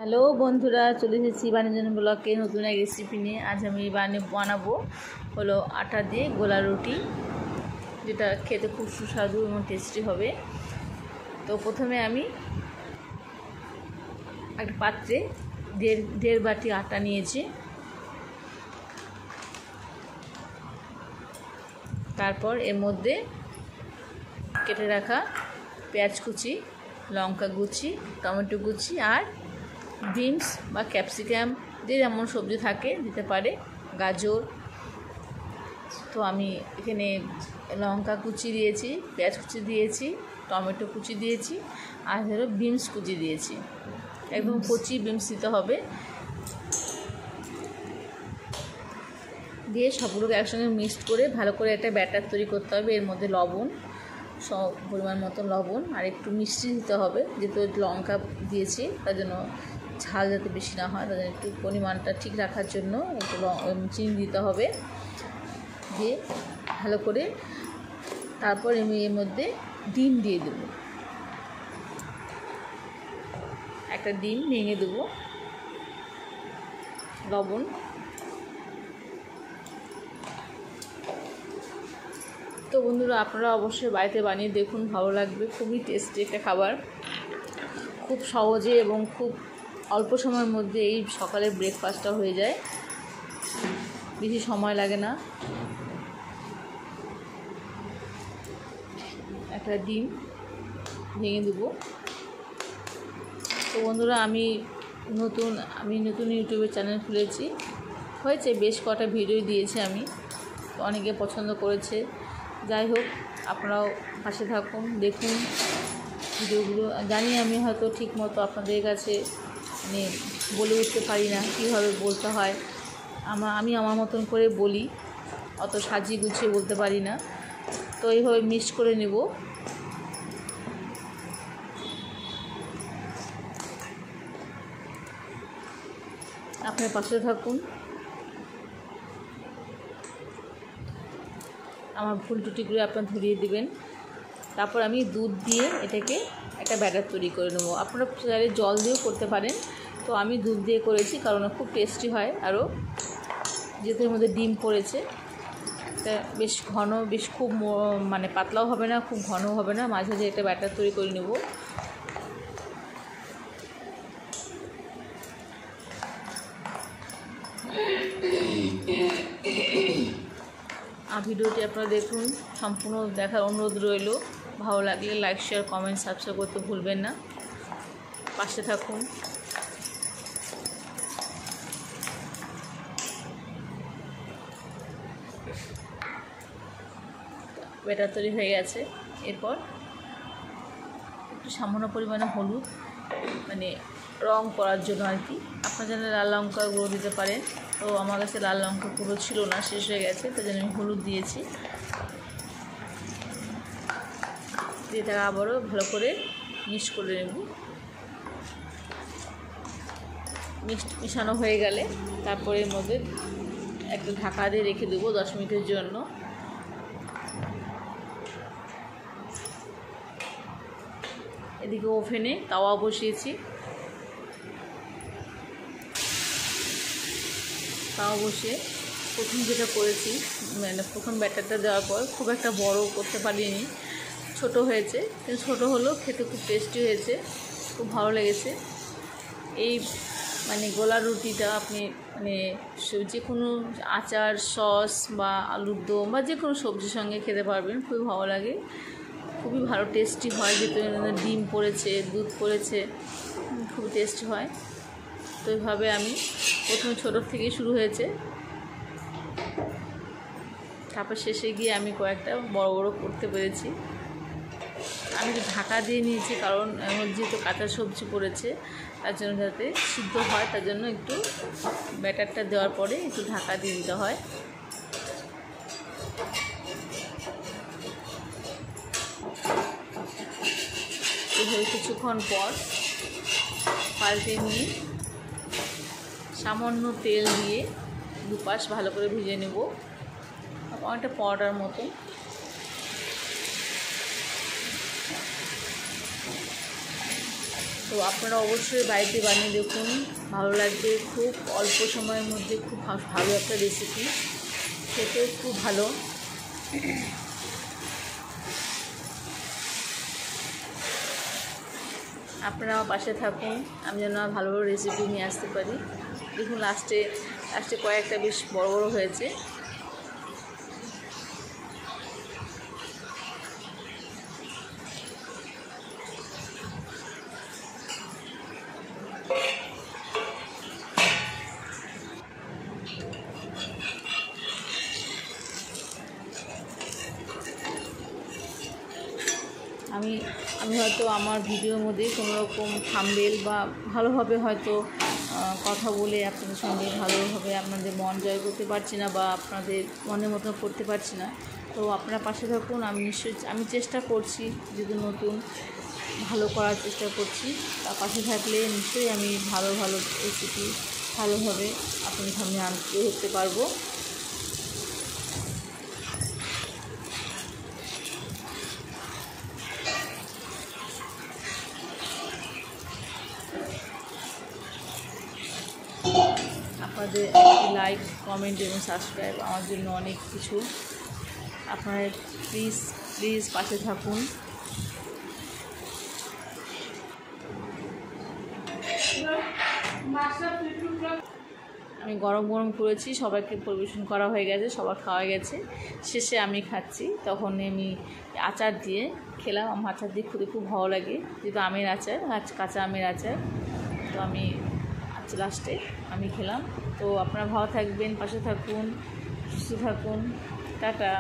Hello বন্ধুরা, চলে এসেছি বানিজন ব্লকে নতুন এক রেসিপি নিয়ে। আজ আমি বানাবো হলো আটা দিয়ে গোলা রুটি, যেটা খেতে খুব সুস্বাদু এবং টেস্টি হবে। তো প্রথমে আমি একটা পাত্রে দেড় বাটি আটা নিয়েছি। তারপর এর মধ্যে কেটে রাখা পেঁয়াজ কুচি, লঙ্কা কুচি, টমেটো কুচি আর বিনস বা ক্যাপসিকাম যে যেমন সবজি থাকে দিতে পারে, গাজর। তো আমি এখানে লঙ্কা কুচি দিয়েছি, পেঁয়াজ কুচি দিয়েছি, টমেটো কুচি দিয়েছি আর ধরো বিনস কুচি দিয়েছি। একদম কচি বিনস দিতে হবে। দিয়ে সবগুলোকে একসঙ্গে মিক্সড করে ভালো করে একটা ব্যাটার তৈরি করতে হবে। এর মধ্যে লবণ, সব পরিমাণ মতো লবণ আর একটু মিষ্টি দিতে হবে, যেহেতু লঙ্কা দিয়েছি তার জন্য ঝাল যাতে বেশি না হয়, তাদের একটু পরিমাণটা ঠিক রাখার জন্য একটু চিনি দিতে হবে। দিয়ে ভালো করে তারপর আমি এর মধ্যে ডিম দিয়ে দেব, একটা ডিম ভেঙে দেব, লবণ। তো বন্ধুরা, আপনারা অবশ্যই বাড়িতে বানিয়ে দেখুন, ভালো লাগবে। খুবই টেস্টি একটা খাবার, খুব সহজে এবং খুব অল্প সময়ের মধ্যে এই সকালের ব্রেকফাস্টটা হয়ে যায়, বেশি সময় লাগে না। একটা ডিম ভেঙে দেবো। তো বন্ধুরা, আমি নতুন ইউটিউবের চ্যানেল খুলেছি, হয়েছে বেশ কটা ভিডিও দিয়েছি আমি, তো অনেকে পছন্দ করেছে। যাই হোক, আপনারাও পাশে থাকুন, দেখুন ভিডিওগুলো। জানি আমি হয়তো ঠিক মতো আপনাদের কাছে বলে উঠতে পারি না, কীভাবে বলতে হয়। আমি আমার মতন করে বলি, অত সাজিয়ে গুছিয়ে বলতে পারি না। তো এইভাবে মিক্স করে নেব। আপনার পাশে থাকুন, আমার ভুল ত্রুটিগুলো আপনার ধরিয়ে দেবেন। তারপর আমি দুধ দিয়ে এটাকে একটা ব্যাটার তৈরি করে নেব। আপনারা চাইলে জল দিয়েও করতে পারেন, তো আমি দুধ দিয়ে করেছি কারণ খুব টেস্টি হয়। আরও যেহেতু এর মধ্যে ডিম পড়েছে, এটা বেশ ঘন, বেশ খুব পাতলাও হবে না, খুব ঘন হবে না, মাঝে মাঝে একটা ব্যাটার তৈরি করে নেব। ভিডিওটি আপনারা দেখুন, সম্পূর্ণ দেখার অনুরোধ রইল। ভালো লাগলে লাইক, শেয়ার, কমেন্ট, সাবস্ক্রাইব করতে ভুলবেন না। পাশে থাকুন। ব্যাটার তৈরি হয়ে গেছে। এরপর একটু সামান্য পরিমাণে হলুদ, রং করার জন্য আর কি। আপনার জন্য লাল লঙ্কা গুঁড়ো দিতে পারেন, তো আমার কাছে লাল লঙ্কা গুঁড়ো ছিল না, শেষ হয়ে গেছে, তাই জন্য আমি হলুদ দিয়েছি। দিয়ে তারা আবারও ভালো করে মিক্স করে নেব। মিশানো হয়ে গেলে তারপরে এর মধ্যে একটা ঢাকা দিয়ে রেখে দেবো 10 মিনিটের জন্য। এদিকে ওভেনে তাওয়া বসিয়েছি। তাওয়া বসে প্রথম যেটা করেছি, প্রথম ব্যাটারটা দেওয়ার পর খুব একটা বড় করতে পারিনি, ছোট হয়েছে, কিন্তু ছোটো হলেও খেতে খুব টেস্টি হয়েছে, খুব ভালো লেগেছে। এই গোলা রুটিটা আপনি যে কোনো আচার, সস বা আলুর দম বা যে কোনো সবজির সঙ্গে খেতে পারবেন, খুবই ভালো লাগে, খুবই ভালো টেস্টি হয়। যেহেতু ডিম পড়েছে, দুধ পড়েছে, খুব টেস্টি হয়। তো এইভাবে আমি প্রথমে ছোটোর থেকেই শুরু হয়েছে, তারপর শেষে গিয়ে আমি কয়েকটা বড় বড় করতে পেরেছি। আমি একটু ঢাকা দিয়ে নিয়েছি, কারণ যেহেতু কাঁচা সবজি পড়েছে, তার জন্য যাতে সিদ্ধ হয়, তার জন্য একটু ব্যাটারটা দেওয়ার পরে একটু ঢাকা দিয়ে দিতে হয়। এভাবে কিছুক্ষণ পর পাল্টে নিয়ে সামান্য তেল দিয়ে দুপাশ ভালো করে ভেজে নেব, অনেকটা পরোটার মতো। তো আপনারা অবশ্যই বাড়িতে বানিয়ে দেখুন, ভালো লাগবে। খুব অল্প সময়ের মধ্যে খুব ভালো একটা রেসিপি, খেতেও খুব ভালো। আপনারা আমার পাশে থাকুন, আমি যেন ভালো ভালো রেসিপি নিয়ে আসতে পারি। দেখুন লাস্টে কয়েকটা বেশ বড় বড় হয়েছে। আমি হয়তো আমার ভিডিওর মধ্যে কোনো রকম থাম্বনেল বা ভালোভাবে হয়তো কথা বলে আপনাদের সঙ্গে ভালোভাবে আপনাদের মন জয় করতে পারছি না, বা আপনাদের মনের মতো করতে পারছি না। তো আপনারা পাশে থাকুন, আমি চেষ্টা করছি, যদি নতুন ভালো করার চেষ্টা করছি। তার পাশে থাকলে নিশ্চয়ই আমি ভালো ভালো রেসিপি ভালোভাবে আপনাদের সামনে আনতে হতে পারবো। আপনাদের একটি লাইক, কমেন্ট এবং সাবস্ক্রাইব আমার জন্য অনেক কিছু। আপনারা প্লিজ পাশে থাকুন। আমি গরম করেছি, সবাইকে পরিবেশন করা হয়ে গেছে, সবার খাওয়া গেছে। শেষে আমি খাচ্ছি, তখন আমি আচার দিয়ে খেলাম। আমার আচার দিয়ে খেতে খুব ভালো লাগে, যেহেতু আমের আচার, কাঁচা আমের আচার। তো আমি লাস্টে আমি খেলাম। তো আপনারা ভালো থাকবেন, পাশে থাকুন, সুস্থ থাকুন। টাটা।